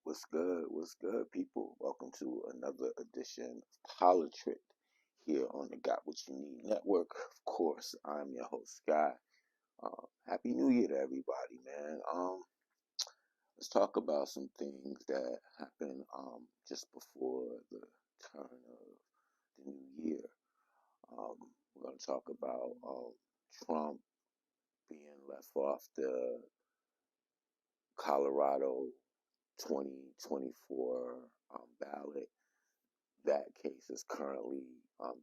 What's good? What's good, people? Welcome to another edition of Politrick here on the Got What You Need Network. Of course, I'm your host, Sky. Happy New Year to everybody, man. Let's talk about some things that happened just before the turn of the new year. Um, we're going to talk about Trump being left off the Colorado 2024 ballot. That case is currently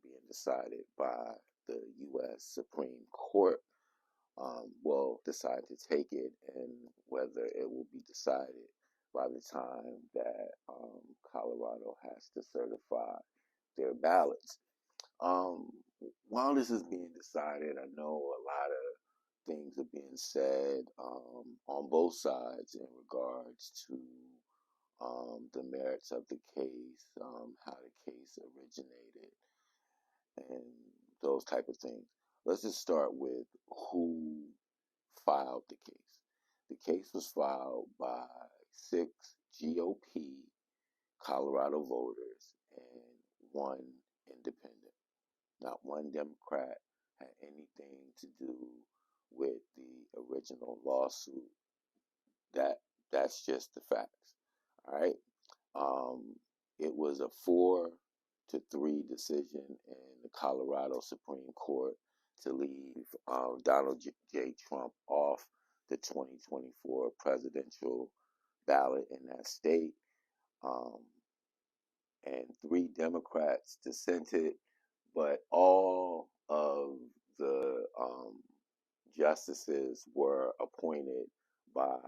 being decided by the U.S. Supreme Court. Will decide to take it, and whether it will be decided by the time that Colorado has to certify their ballots. Um, while this is being decided, I know a lot of things are being said on both sides in regards to the merits of the case, how the case originated, and those type of things. Let's just start with who filed the case. The case was filed by 6 GOP Colorado voters and 1 independent. Not one Democrat had anything to do with the original lawsuit. That's just the facts. All right. It was a 4-3 decision in the Colorado Supreme Court to leave Donald J. Trump off the 2024 presidential ballot in that state. And 3 Democrats dissented, but all of the justices were appointed by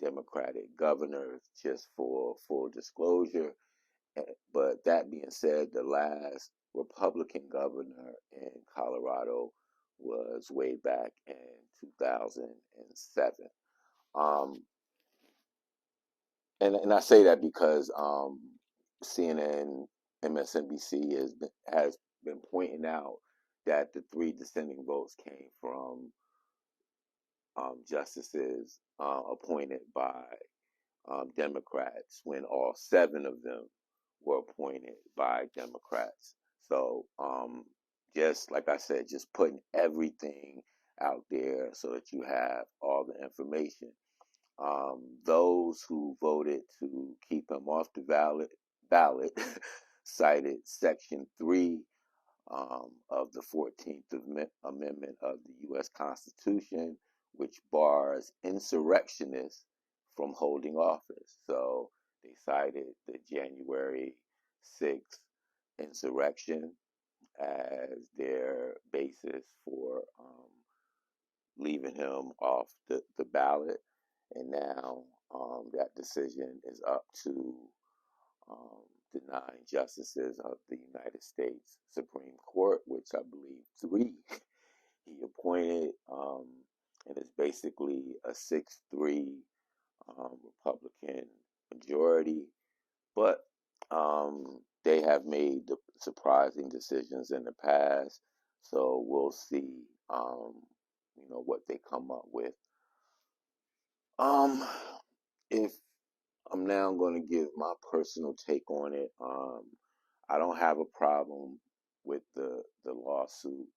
Democratic governors, just for full disclosure. But that being said, the last Republican governor in Colorado was way back in 2007. And I say that because CNN, MSNBC has been pointing out that the 3 dissenting votes came from justices appointed by Democrats, when all 7 of them were appointed by Democrats. So just like I said, just putting everything out there so that you have all the information. Those who voted to keep him off the ballot cited Section 3 of the 14th Amendment of the U.S. Constitution, which bars insurrectionists from holding office. So they cited the January 6th insurrection as their basis for leaving him off the ballot. And now that decision is up to the 9 justices of the United States Supreme Court, which I believe 3 he appointed, and it's basically a 6-3 Republican majority. But they have made the surprising decisions in the past, so we'll see, what they come up with. If I'm now going to give my personal take on it, I don't have a problem with the lawsuit.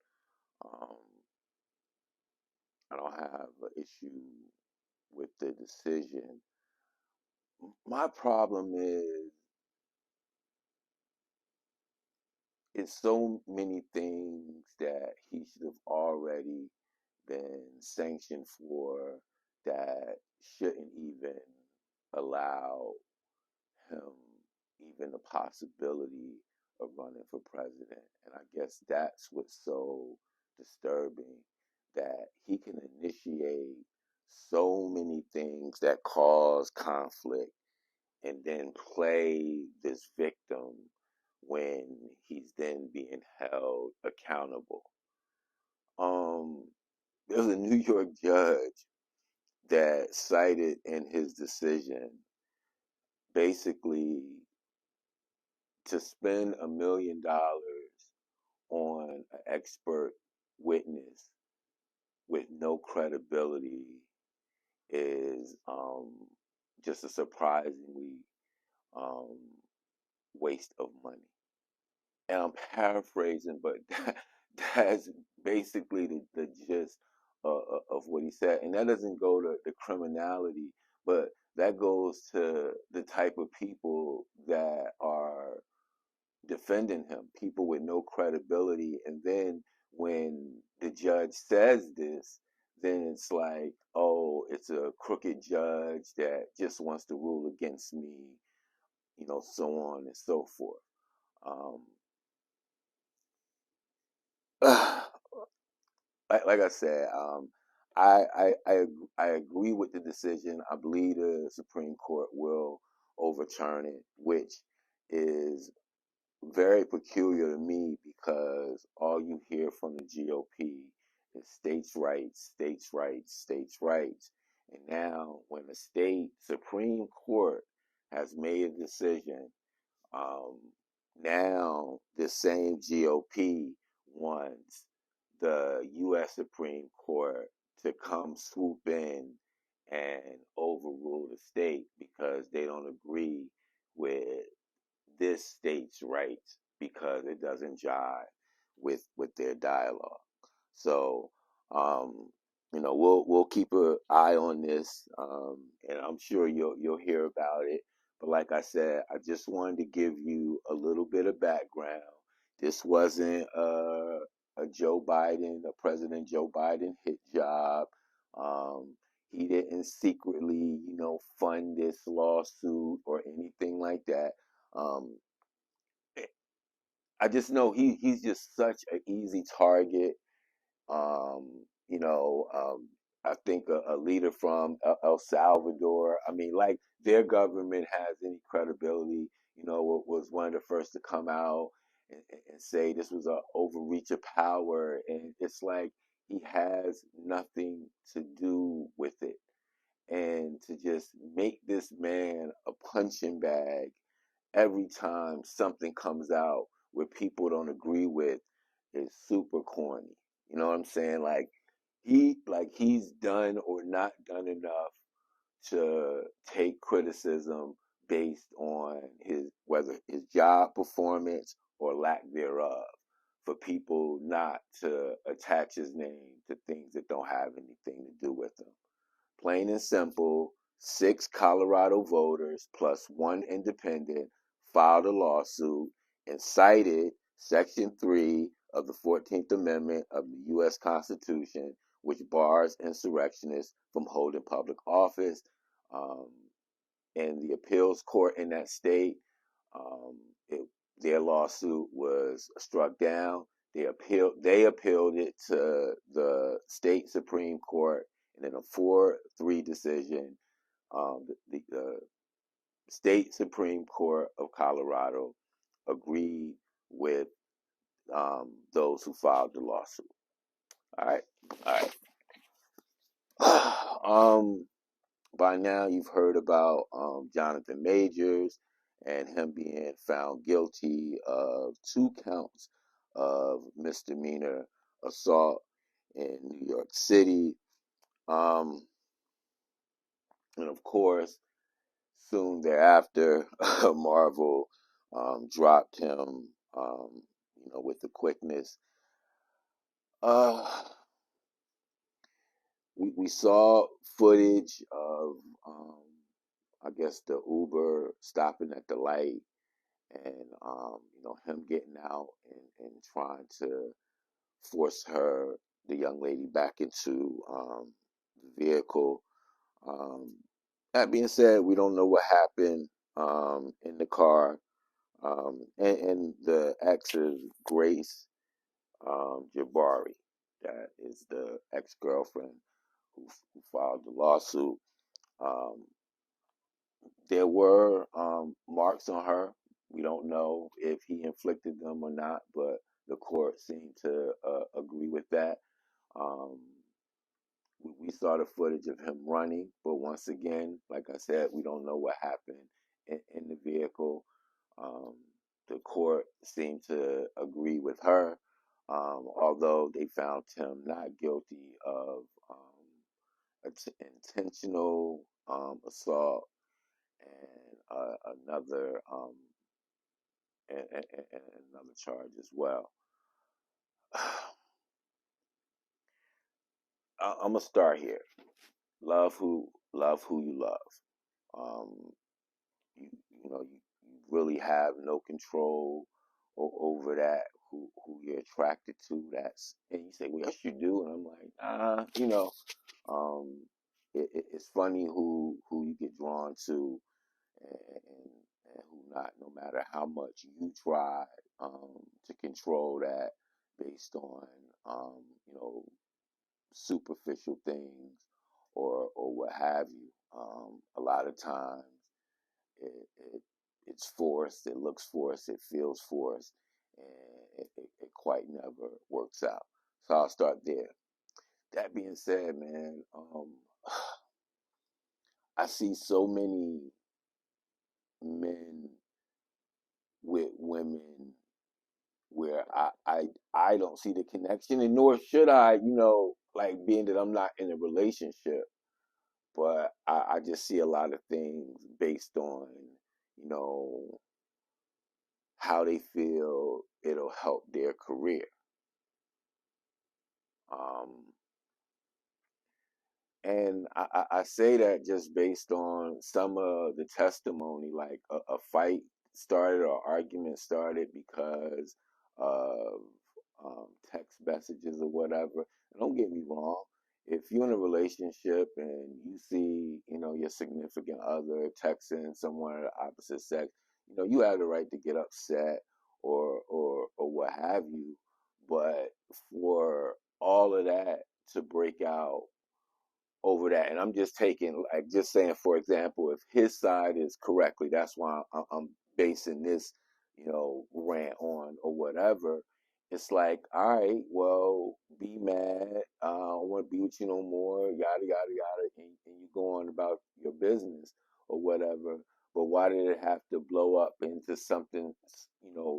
I don't have an issue with the decision. My problem is it's so many things that he should have already been sanctioned for that shouldn't even allow him even the possibility of running for president. And I guess that's what's so disturbing, that he can initiate so many things that cause conflict and then play this victim when he's then being held accountable. There's a New York judge that cited in his decision basically to spend $1 million on an expert witness with no credibility is just a surprisingly um, waste of money. And I'm paraphrasing, but that's basically the gist of what he said. And that doesn't go to the criminality, but that goes to the type of people that are defending him, people with no credibility. And then when the judge says this, then it's like, oh, it's a crooked judge that just wants to rule against me, so on and so forth. Um, like I said, I, I I I agree with the decision. I believe the Supreme Court will overturn it, which is very peculiar to me because all you hear from the GOP is states' rights, states' rights, states' rights. And now, when the state Supreme Court has made a decision, um, now the same GOP wants the U.S. Supreme Court to come swoop in and overrule the state because they don't agree with this state's rights because it doesn't jive with their dialogue. So, um, we'll keep an eye on this, and I'm sure you'll hear about it. But like I said, I just wanted to give you a little bit of background. This wasn't a President Joe Biden hit job. Um, he didn't secretly, fund this lawsuit or anything like that. Um, I just know he's just such an easy target. Um, you know, um, I think a leader from El Salvador. I mean, like their government has any credibility. Was one of the first to come out and say this was a overreach of power, and it's like he has nothing to do with it, and to just make this man a punching bag every time something comes out where people don't agree with is super corny. You know what I'm saying? He's done or not done enough to take criticism based on his whether his job performance or lack thereof for people not to attach his name to things that don't have anything to do with him. Plain and simple, 6 Colorado voters plus one independent filed a lawsuit and cited Section 3 of the 14th Amendment of the U.S. Constitution, which bars insurrectionists from holding public office. Um, and the appeals court in that state, um, it, their lawsuit was struck down. They appealed it to the state Supreme Court, and in a 4-3 decision, the state Supreme Court of Colorado agreed with those who filed the lawsuit. All right, all right. By now, you've heard about Jonathan Majors and him being found guilty of 2 counts of misdemeanor assault in New York City. Um, and of course, soon thereafter, Marvel dropped him, with the quickness. Uh, we saw footage of, I guess, the Uber stopping at the light and, him getting out and trying to force the young lady, back into the vehicle. Um, that being said, we don't know what happened in the car. And the ex is Grace Jabari. That is the ex-girlfriend who filed the lawsuit. Um, there were marks on her. We don't know if he inflicted them or not, but the court seemed to agree with that. Um, we saw the footage of him running, but once again, like I said, we don't know what happened in the vehicle. Um, the court seemed to agree with her, although they found him not guilty of intentional assault and another and another charge as well. I'm gonna start here. Love who you love. Um, you really have no control over that. Who you're attracted to. That's and you say, well, yes, you do, and I'm like, um, it's funny who you get drawn to and who not, no matter how much you try to control that based on you know superficial things or what have you. A lot of times it's forced, it looks forced, it feels forced, and it quite never works out. So I'll start there. That being said, man, I see so many men with women where I don't see the connection, and nor should I, like being that I'm not in a relationship, but I just see a lot of things based on, you know, how they feel it'll help their career. Um, and I say that just based on some of the testimony, like a fight started or argument started because of text messages or whatever. And don't get me wrong. If you're in a relationship and you see, your significant other texting someone of the opposite sex, you have the right to get upset or what have you. But for all of that to break out over that. And I'm just taking, like, just saying, for example, if his side is correctly, that's why I'm basing this, rant on or whatever. It's like, all right, well, be mad. I don't want to be with you no more, yada, yada, yada. And you go on about your business or whatever. But why did it have to blow up into something,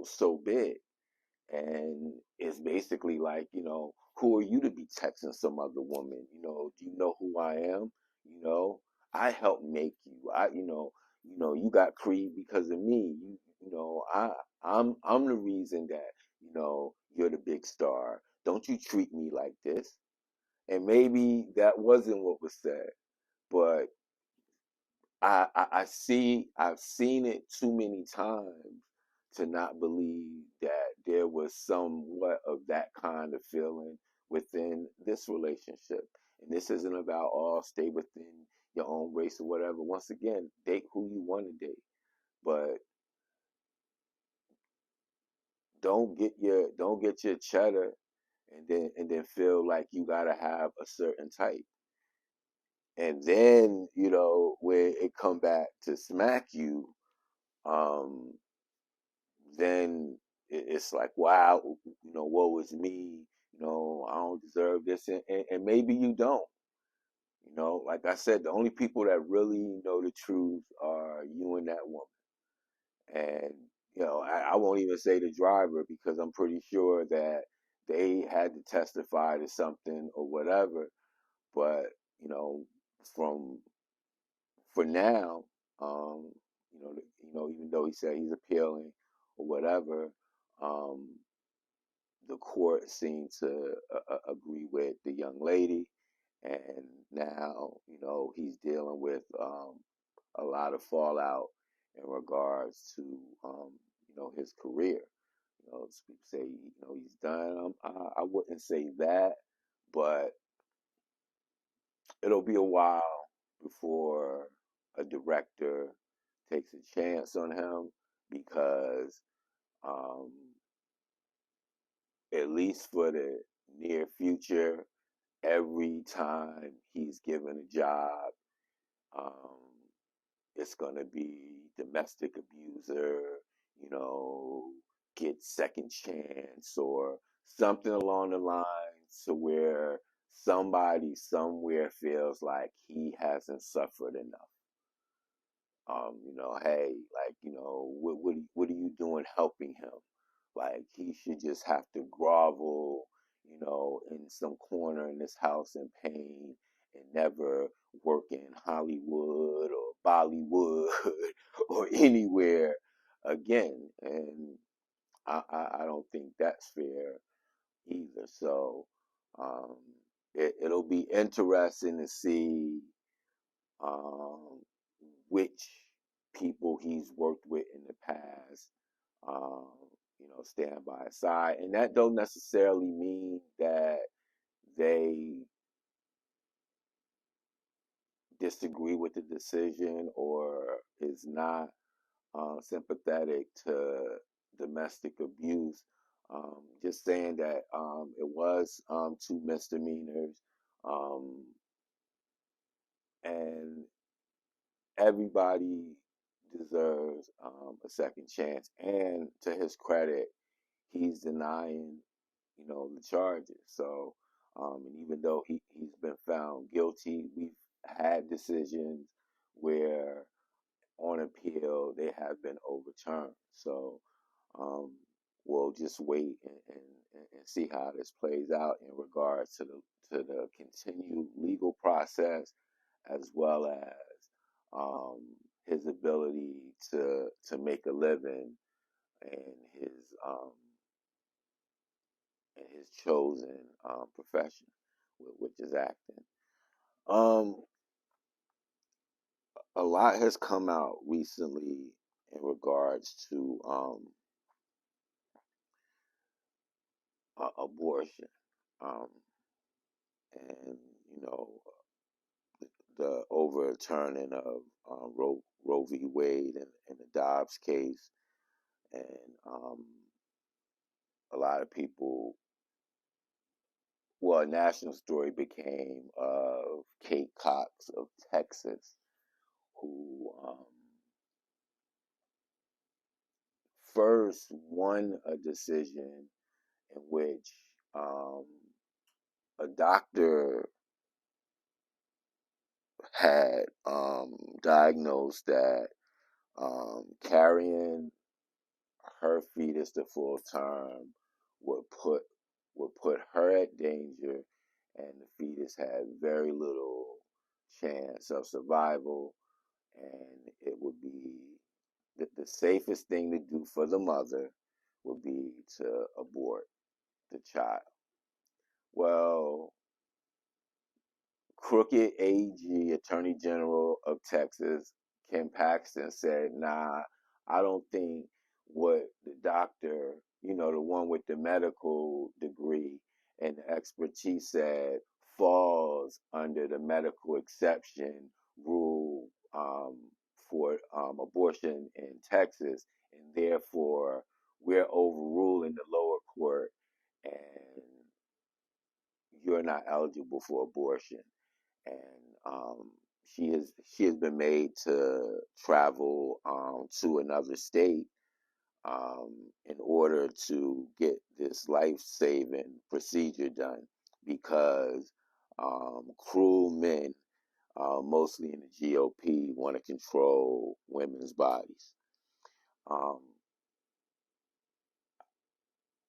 so big? And it's basically like, who are you to be texting some other woman? Do you know who I am? You know, I helped make you. You got Creed because of me. I'm the reason that, you're the big star. Don't you treat me like this. And maybe that wasn't what was said, but I've seen it too many times to not believe that there was somewhat of that kind of feeling within this relationship. And this isn't about stay within your own race or whatever. Once again, date who you want to date, but don't get your cheddar and then feel like you gotta have a certain type. And then, where it come back to smack you, um, then it's like, wow, woe is me. I don't deserve this, and maybe you don't. Like I said, the only people that really know the truth are you and that woman. And I won't even say the driver because I'm pretty sure that they had to testify to something or whatever. But from for now, um, even though he said he's appealing or whatever, um, the court seemed to agree with the young lady, and now he's dealing with a lot of fallout in regards to his career. Some people say he's done. I wouldn't say that, but it'll be a while before a director takes a chance on him because um, at least for the near future, every time he's given a job, um, it's going to be domestic abuser, you know, get second chance or something along the lines to where somebody somewhere feels like he hasn't suffered enough. Hey, like, what are you doing helping him? Like, he should just have to grovel, in some corner in this house in pain and never work in Hollywood or Bollywood or anywhere again. And I don't think that's fair either. So um, it'll be interesting to see um, which people he's worked with in the past, um, stand by his side. And that don't necessarily mean that they disagree with the decision or is not sympathetic to domestic abuse. Just saying that it was two misdemeanors, um, and everybody deserves a second chance. And to his credit, he's denying, the charges. So, and even though he's been found guilty, we've had decisions where on appeal they have been overturned. So, um, we'll just wait and see how this plays out in regards to the continued legal process, as well as um, his ability to make a living in his chosen profession, which is acting. Um, a lot has come out recently in regards to abortion, um, and the overturning of Roe v. Wade and the Dobbs case, and a lot of people. Well, a national story became of Kate Cox of Texas, who first won a decision in which a doctor had diagnosed that carrying her fetus to full term would put her at danger, and the fetus had very little chance of survival, and it would be the safest thing to do for the mother would be to abort the child. Well, crooked AG, Attorney General of Texas, Ken Paxton, said, nah, I don't think what the doctor, the one with the medical degree and the expertise said falls under the medical exception rule for abortion in Texas. And therefore, we're overruling the lower court and you're not eligible for abortion. And she has been made to travel to another state in order to get this life-saving procedure done, because cruel men, mostly in the GOP, want to control women's bodies. Um,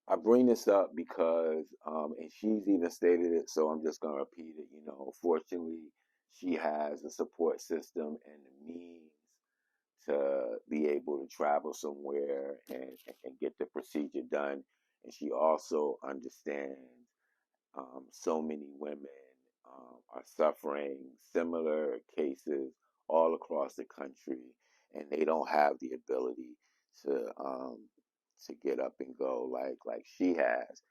I bring this up because, and she's even stated it, so I'm just going to repeat it. Fortunately, she has a support system and the means to be able to travel somewhere and get the procedure done. And she also understands so many women are suffering similar cases all across the country, and they don't have the ability to get up and go like she has.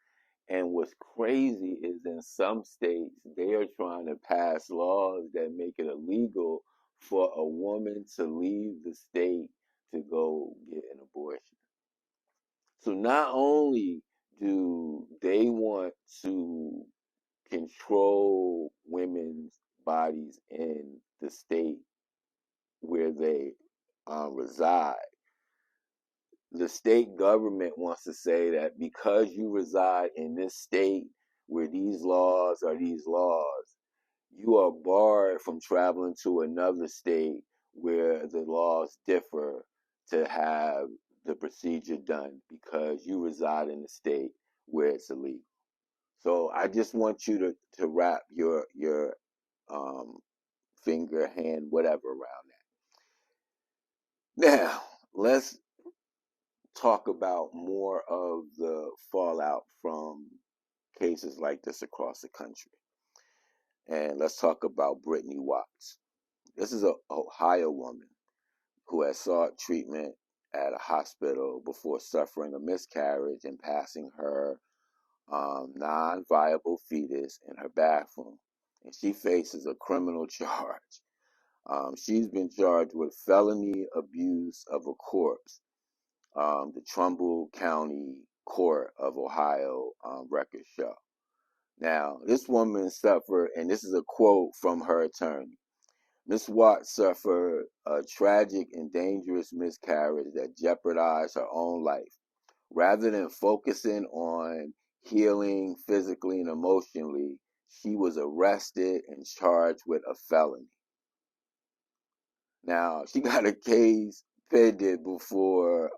And what's crazy is in some states they are trying to pass laws that make it illegal for a woman to leave the state to go get an abortion. So not only do they want to control women's bodies in the state where they reside, the state government wants to say that because you reside in this state where these laws are these laws, you are barred from traveling to another state where the laws differ to have the procedure done because you reside in the state where it's illegal. So I just want you to wrap your um, finger, hand, whatever around that. Now, let's talk about more of the fallout from cases like this across the country. And let's talk about Brittany Watts. This is an Ohio woman who had sought treatment at a hospital before suffering a miscarriage and passing her non-viable fetus in her bathroom. And she faces a criminal charge. She's been charged with felony abuse of a corpse. The Trumbull County Court of Ohio records show. Now, this woman suffered, and this is a quote from her attorney. Miss Watts suffered a tragic and dangerous miscarriage that jeopardized her own life. Rather than focusing on healing physically and emotionally, she was arrested and charged with a felony. Now, she got a case pending before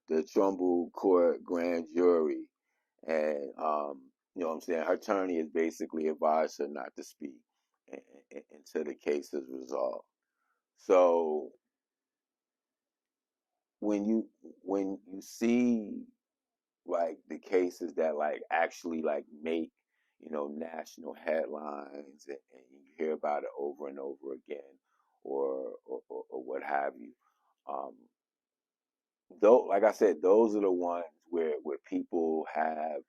the Trumbull Court grand jury. And, you know what I'm saying? Her attorney has basically advised her not to speak until the case is resolved. So when you see like the cases that like actually like make, you know, national headlines, and you hear about it over and over again, or what have you, um, though, like I said, those are the ones where people have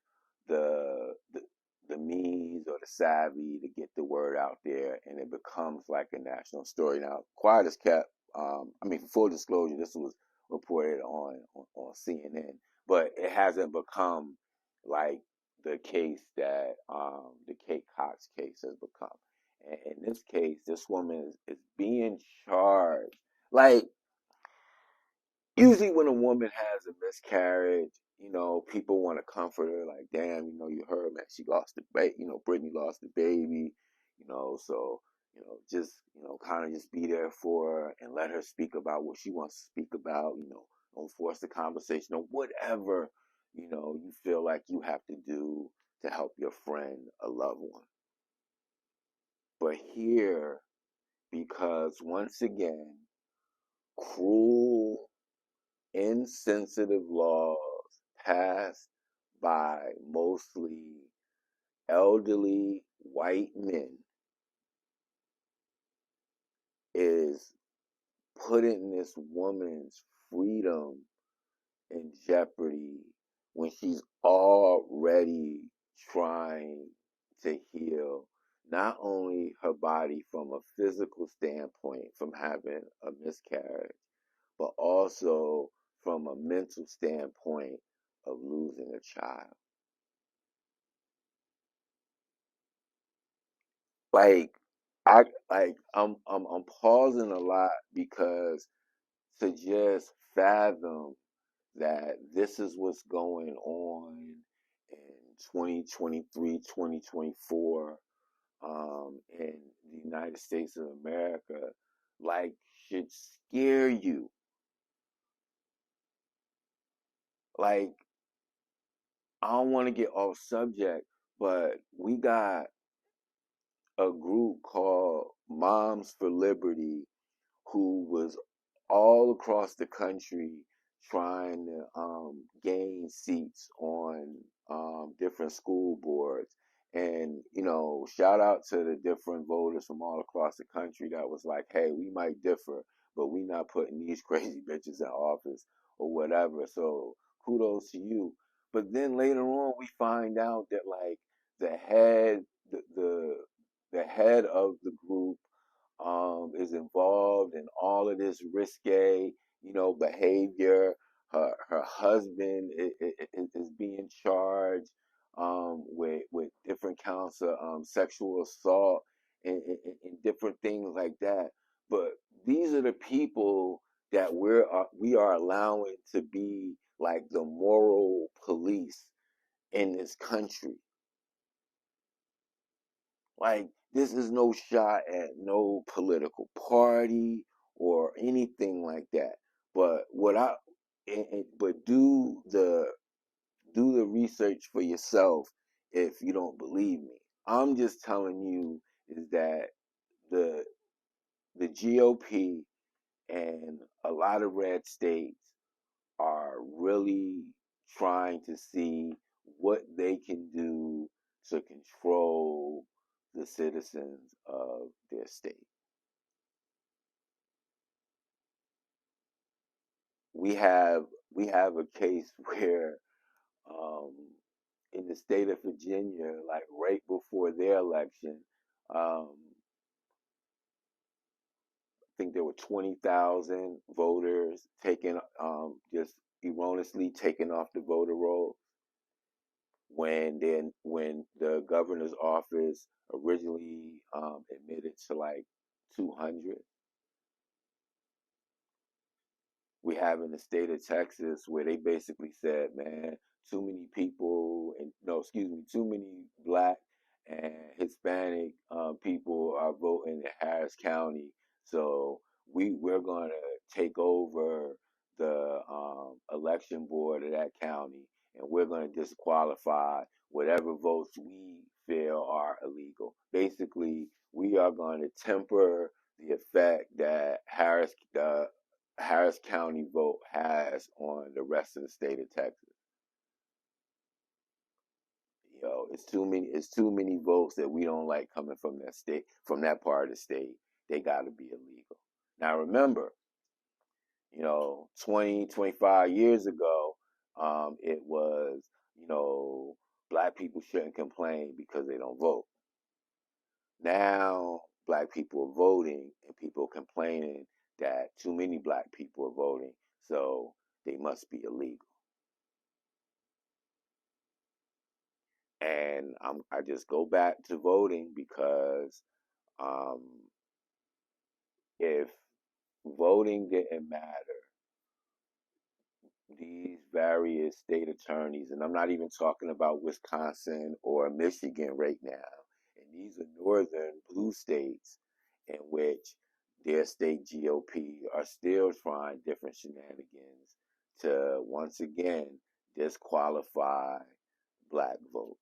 the, the the means or the savvy to get the word out there, and it becomes like a national story. Now, quiet is kept. I mean, for full disclosure, this was reported on CNN, but it hasn't become like the case that the Kate Cox case has become. And in this case, this woman is being charged. Like, usually when a woman has a miscarriage, you know, people want to comfort her, like, damn, you know, you heard, man, she lost the baby, you know, Brittany lost the baby, you know, so, you know, just, you know, kind of just be there for her and let her speak about what she wants to speak about, you know, don't force the conversation or whatever, you know, you feel like you have to do to help your friend, a loved one. But here, because once again, cruel, insensitive laws passed by mostly elderly white men is putting this woman's freedom in jeopardy when she's already trying to heal not only her body from a physical standpoint from having a miscarriage, but also from a mental standpoint of losing a child. Like, I'm pausing a lot because to just fathom that this is what's going on in 2023, 2024, in the United States of America, like, should scare you. Like, I don't want to get off subject, but we got a group called Moms for Liberty who was all across the country trying to gain seats on different school boards. And, you know, shout out to the different voters from all across the country that was like, hey, we might differ, but we not putting these crazy bitches in office or whatever. So kudos to you. But then later on, we find out that like the head, the the, the head of the group is involved in all of this risque, you know, behavior. Her husband is being charged with different counts of sexual assault and different things like that. But these are the people that we are allowing to be like the moral police in this country. Like, this is no shot at no political party or anything like that. But but do the research for yourself if you don't believe me. I'm just telling you is that the the GOP And a lot of red states are really trying to see what they can do to control the citizens of their state. We have we have a case where um, in the state of Virginia, like right before their election, um, I think there were 20,000 voters taken, just erroneously taken off the voter roll when the governor's office originally admitted to like 200. We have in the state of Texas where they basically said, man, too many people, and no, excuse me, too many black and Hispanic people are voting in Harris County, so we're gonna take over the election board of that county, and we're gonna disqualify whatever votes we feel are illegal. Basically, we are going to temper the effect that Harris County vote has on the rest of the state of Texas. It's too many votes that we don't like coming from that state, from that part of the state. They got to be illegal. Now remember, 20, 25 years ago, it was, you know, black people shouldn't complain because they don't vote. Now black people are voting and people complaining that too many black people are voting, so they must be illegal. And I just go back to voting because um, if voting didn't matter, these various state attorneys, and I'm not even talking about Wisconsin or Michigan right now, and these are northern blue states in which their state GOP are still trying different shenanigans to once again disqualify black votes.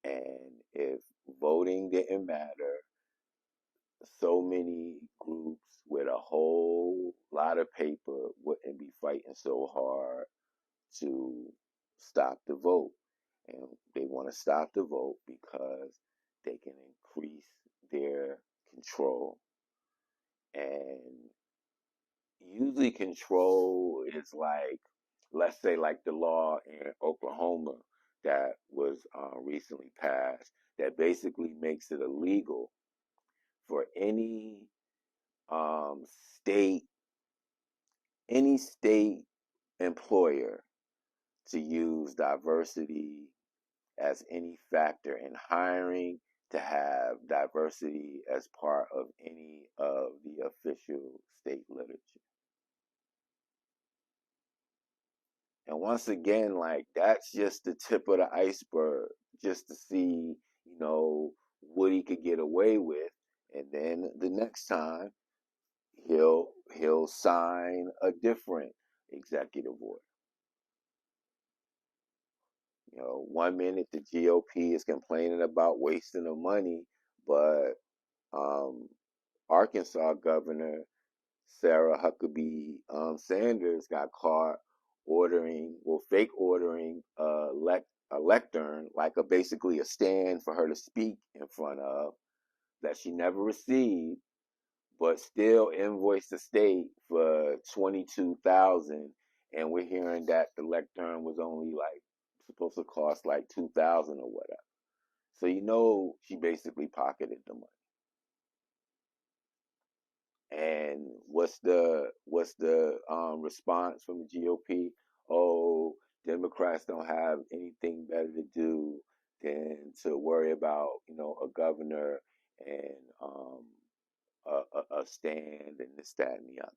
And if voting didn't matter, so many groups with a whole lot of paper wouldn't be fighting so hard to stop the vote. And they want to stop the vote because they can increase their control. And usually, control is like, let's say, like the law in Oklahoma that was recently passed that basically makes it illegal for um, state any state employer to use diversity as any factor in hiring, to have diversity as part of any of the official state literature. And once again, like that's just the tip of the iceberg, just to see, what he could get away with. And then the next time he'll sign a different executive order. 1 minute the GOP is complaining about wasting of money, but um, Arkansas Governor Sarah Huckabee Sanders got caught fake ordering a lectern, like basically a stand for her to speak in front of, that she never received, but still invoiced the state for 22,000, and we're hearing that the lectern was only like supposed to cost like 2,000 or whatever. So she basically pocketed the money. And what's the response from the GOP? Oh, Democrats don't have anything better to do than to worry about a governor and a stand and this, that, and the other.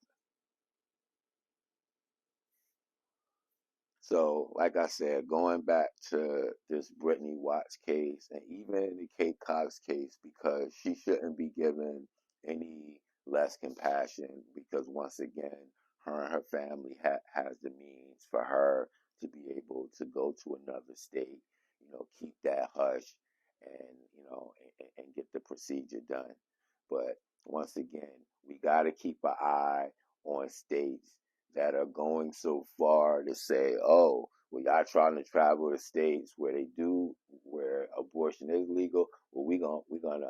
So, like I said, going back to this Brittany Watts case and even the Kate Cox case, because she shouldn't be given any less compassion, because once again, her and her family has the means for her to be able to go to another state, keep that hush and, and get the procedure done. But once again, we got to keep an eye on states that are going so far to say, oh, well, y'all trying to travel to states where abortion is legal. Well, we're gonna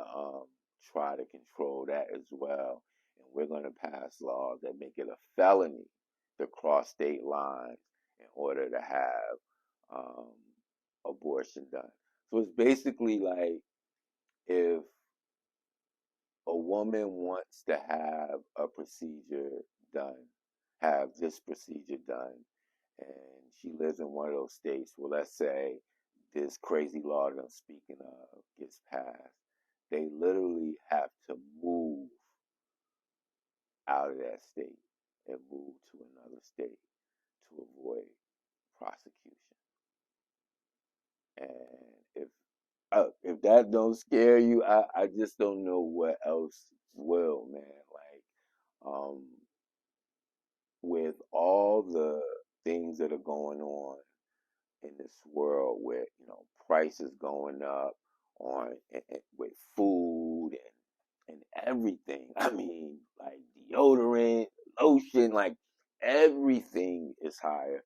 try to control that as well, and we're gonna pass laws that make it a felony to cross state lines in order to have um, abortion done. So it's basically like if a woman wants to have a procedure done, have this procedure done, and she lives in one of those states, well, let's say this crazy law that I'm speaking of gets passed, they literally have to move out of that state and move to another state to avoid prosecution. And if that don't scare you, I just don't know what else will, man. Like, with all the things that are going on in this world, with prices going up on with food and everything. I mean, like deodorant, lotion, like everything is higher.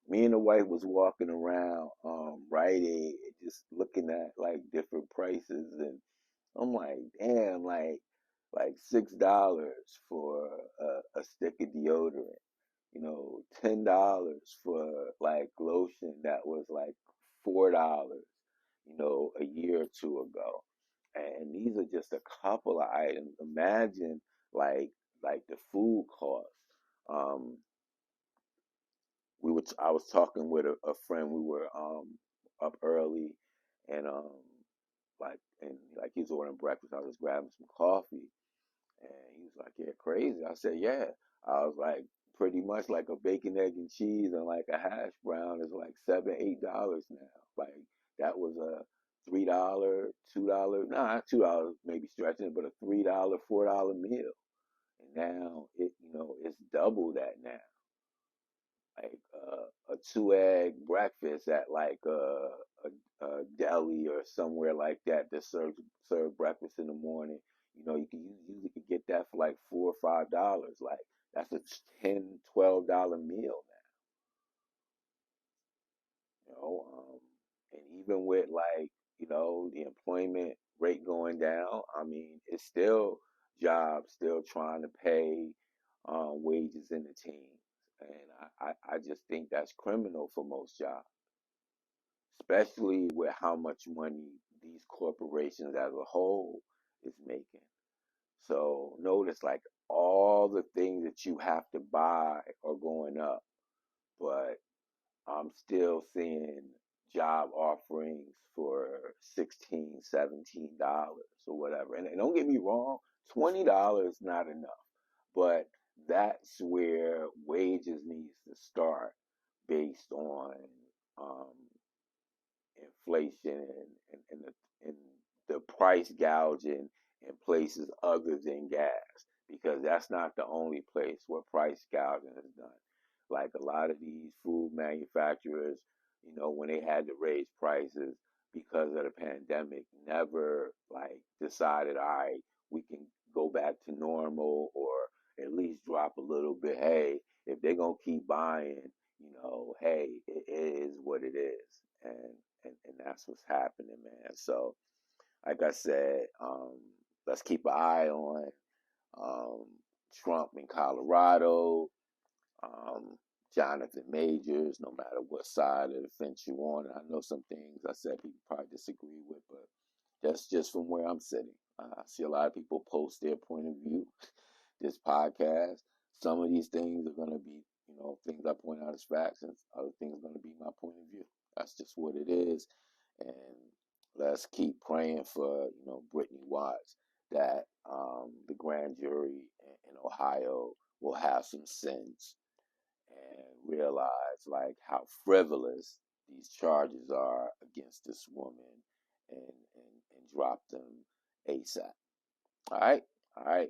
Me and the wife was walking around Rite Aid, just looking at like different prices, and I'm like, damn, like $6 for a stick of deodorant, $10 for like lotion that was like $4, a year or two ago. And these are just a couple of items. Imagine like the food costs. Um, I was talking with a friend. We were up early, and like he was ordering breakfast. I was grabbing some coffee, and he was like, "Yeah, crazy." I said, "Yeah." I was like, pretty much like a bacon, egg, and cheese and like a hash brown is like $7, $8 now. Like that was a $3, $2, nah, $2 maybe stretching it, but a $3, $4 meal. And now it's double that now. Like a 2 egg breakfast at like a deli or somewhere like that serve breakfast in the morning. You can usually could get that for like $4 or $5. Like that's a $10, $12 meal now. And even with like the employment rate going down, I mean it's still jobs still trying to pay wages in the teens, and I just think that's criminal for most jobs, especially with how much money these corporations as a whole is making. So notice like all the things that you have to buy are going up, but I'm still seeing job offerings for $16, $17 or whatever. And don't get me wrong, $20 is not enough, but that's where wages needs to start based on um, inflation and the price gouging in places other than gas, because that's not the only place where price gouging is done. Like a lot of these food manufacturers, when they had to raise prices because of the pandemic, never like decided, all right, we can go back to normal or at least drop a little bit. Hey, if they're gonna keep buying, hey, it is what it is, and that's what's happening, man. So, like I said, let's keep an eye on um, Trump in Colorado, um, Jonathan Majors, no matter what side of the fence you're on. And I know some things I said people probably disagree with, but that's just from where I'm sitting. I see a lot of people post their point of view. This podcast, some of these things are going to be, things I point out as facts, and other things are going to be my point of view. That's just what it is. And let's keep praying for, Brittany Watts, that the grand jury in Ohio will have some sense and realize like how frivolous these charges are against this woman, and drop them ASAP. All right, all right.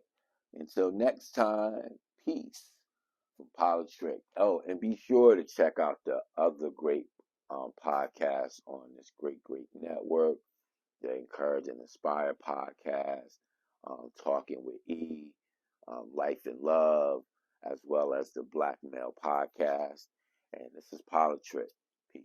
Until next time, peace from Politrick. Oh, and be sure to check out the other great podcasts on this great network, the Encourage and Inspire podcast. Talking with E, Life and Love, as well as the Black Male Podcast. And this is Politrip. Peace.